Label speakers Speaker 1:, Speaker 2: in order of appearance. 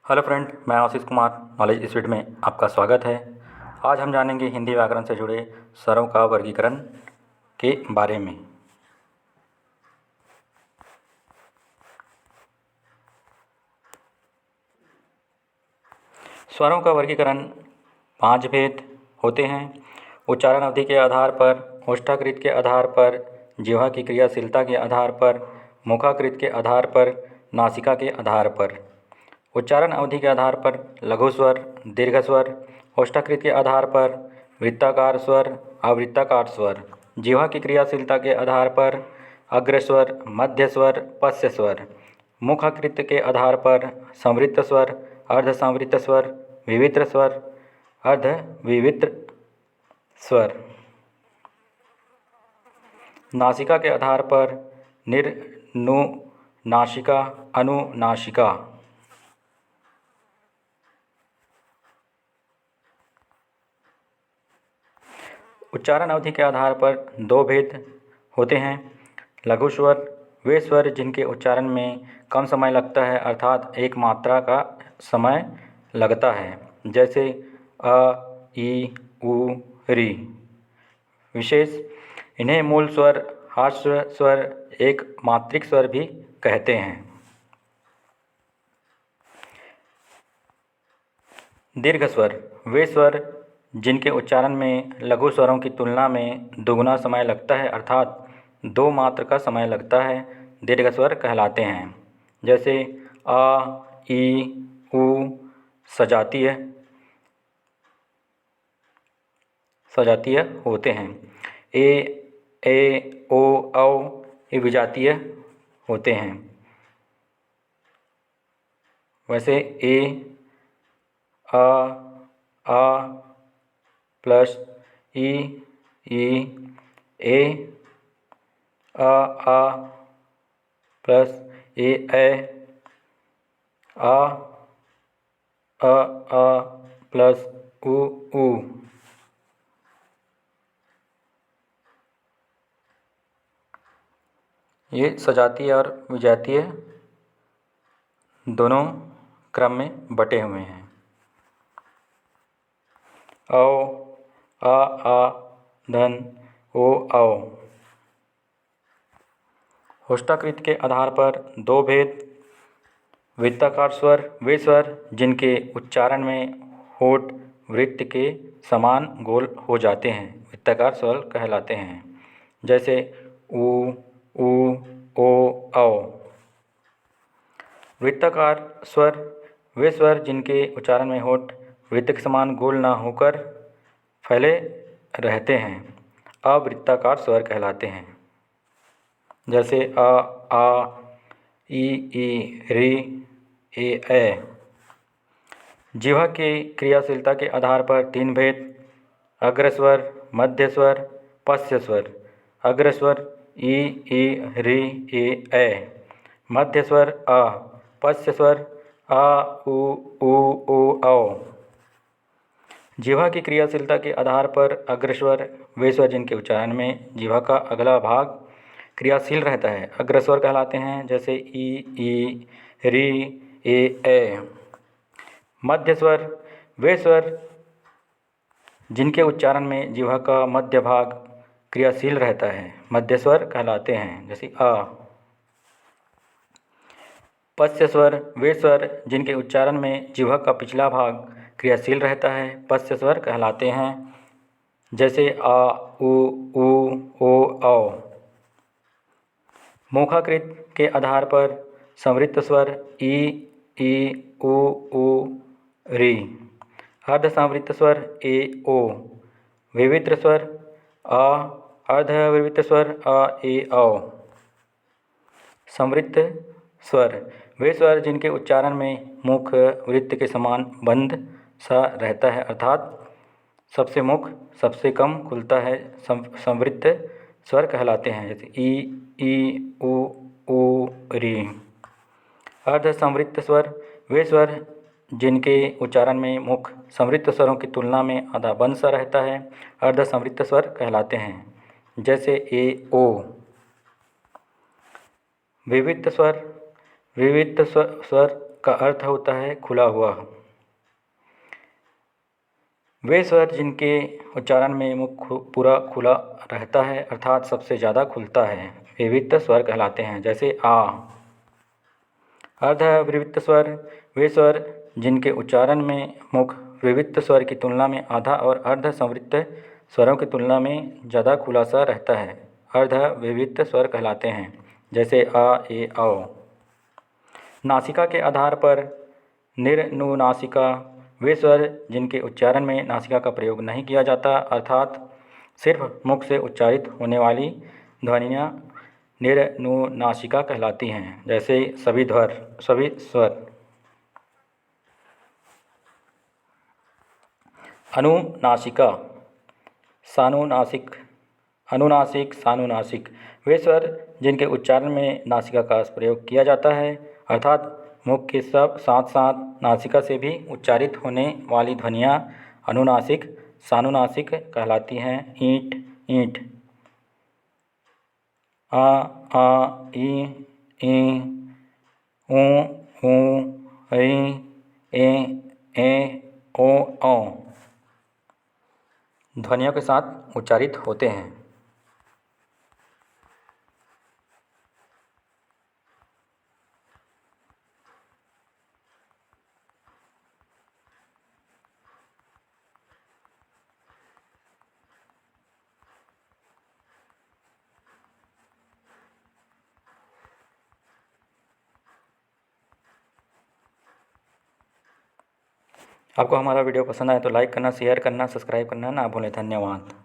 Speaker 1: Hello friend, मैं Ashish Kumar knowledge speed में आपका स्वागत है। आज हम जानेंगे हिंदी व्याकरण से जुड़े स्वरों का वर्गीकरण के बारे में। स्वरों का वर्गीकरण 5 भेद होते हैं। उच्चारण अवधि के आधार पर, ओष्ठाकृत के आधार पर, जिह्वा की क्रियाशीलता के आधार पर, मुखाकृत के आधार पर, नासिका के आधार पर। उच्चारण अवधि के आधार पर लघु स्वर, दीर्घ स्वर, ओष्ठाकृत के आधार पर वृत्ताकार स्वर, अवृत्ताकार स्वर। जिह्वा की क्रियाशीलता के आधार पर अग्रस्वर, मध्य स्वर, पश्च स्वर। मुखाकृत के आधार पर संवृत्त स्वर, अर्ध संवृत्त स्वर, विवित्र स्वर, अर्ध विवित्र स्वर। नासिका के आधार पर निर्नुनासिका, अनुनासिका। उच्चारण अवधि के आधार पर 2 भेद होते हैं। लघु स्वर वे स्वर जिनके उच्चारण में कम समय लगता है, अर्थात एक मात्रा का समय लगता है, जैसे अ, ई, उ, री। विशेष इन्हें मूल स्वर, हास्य स्वर, एक मात्रिक स्वर भी कहते हैं। दीर्घ स्वर वे स्वर जिनके उच्चारण में लघु स्वरों की तुलना में दोगुना समय लगता है, अर्थात 2 मात्र का समय लगता है, दीर्घ स्वर कहलाते हैं। जैसे आ, ई, उ, सजातीय होते हैं। ए, ओ, औ ये विजातीय होते हैं। वैसे ए, आ प्लस ई, ए, आ प्लस ए, आ प्लस उ। ये सजातीय और विजातीय दोनों क्रम में बटे हुए हैं। औ, आ धन ओ, औ। ओष्ठाकृत के आधार पर 2 भेद। वृत्ताकार स्वर वे स्वर जिनके उच्चारण में होठ वृत्त के समान गोल हो जाते हैं, वृत्ताकार स्वर कहलाते हैं। जैसे उ, ओ, औ। वृत्ताकार स्वर वे स्वर जिनके उच्चारण में होठ वृत्त के समान गोल न होकर फैले रहते हैं, अवृत्ताकार स्वर कहलाते हैं। जैसे आ, ई, री, ए। जिह्वा की क्रियाशीलता के आधार पर 3 भेद। अग्रस्वर, मध्य स्वर, पश्च स्वर। अग्रस्वर ई, री, ए। मध्य स्वर अ, पश्च स्वर आ, उ, औ। जिह्वा की क्रियाशीलता के आधार पर अग्रस्वर वे स्वर जिनके उच्चारण में जिह्वा का अगला भाग क्रियाशील रहता है, अग्रस्वर कहलाते हैं। जैसे ई, री, ए। मध्य स्वर वे स्वर जिनके उच्चारण में जिह्वा का मध्य भाग क्रियाशील रहता है, मध्य स्वर कहलाते हैं। जैसे आ। पश्च स्वर वे स्वर जिनके उच्चारण में जिह्वा का पिछला भाग क्रियाशील रहता है, पश्च स्वर कहलाते हैं। जैसे आ, उ, औ। मुखाकृत के आधार पर संवृत्त स्वर ई, उ, री। अर्ध संवृत्त स्वर ए, ओ। विवित्र स्वर आ, अर्ध विवित्र स्वर आ, औ। संवृत्त स्वर वे स्वर जिनके उच्चारण में मुख वृत्त के समान बंद सा रहता है, अर्थात सबसे मुख सबसे कम खुलता है, संवृत्त स्वर कहलाते हैं। जैसे ई, उ, री। अर्ध संवृत्त स्वर वे स्वर जिनके उच्चारण में मुख संवृत्त स्वरों की तुलना में आधा बंद सा रहता है, अर्ध संवृत्त स्वर कहलाते हैं। जैसे ए, ओ। विविक्त स्वर स्वर का अर्थ होता है खुला हुआ। वे स्वर जिनके उच्चारण में मुख पूरा खुला रहता है अर्थात सबसे ज़्यादा खुलता है विविक्त स्वर कहलाते हैं। जैसे आ। अर्ध विविक्त स्वर वे स्वर जिनके उच्चारण में मुख विविक्त स्वर की तुलना में आधा और अर्ध संवृत्त स्वरों की तुलना में ज़्यादा खुला सा रहता है अर्ध विविक्त स्वर कहलाते हैं। जैसे आ, ए, औ। नासिका के आधार पर निर्नुनासिका वे स्वर जिनके उच्चारण में नासिका का प्रयोग नहीं किया जाता अर्थात सिर्फ मुख से उच्चारित होने वाली ध्वनियाँ निर्नुनासिका कहलाती हैं। जैसे सभी स्वर। अनुनासिका सानुनासिक अनुनासिक सानुनासिक वे स्वर जिनके उच्चारण में नासिका का प्रयोग किया जाता है अर्थात मुख के साथ साथ नासिका से भी उच्चारित होने वाली ध्वनियाँ अनुनासिक सानुनासिक कहलाती हैं। ईंट ईंट। आ ई ऊ ऊ ए ओ औ ध्वनियों के साथ उच्चारित होते हैं। आपको हमारा वीडियो पसंद आए तो लाइक करना, शेयर करना, सब्सक्राइब करना ना भूलें। धन्यवाद।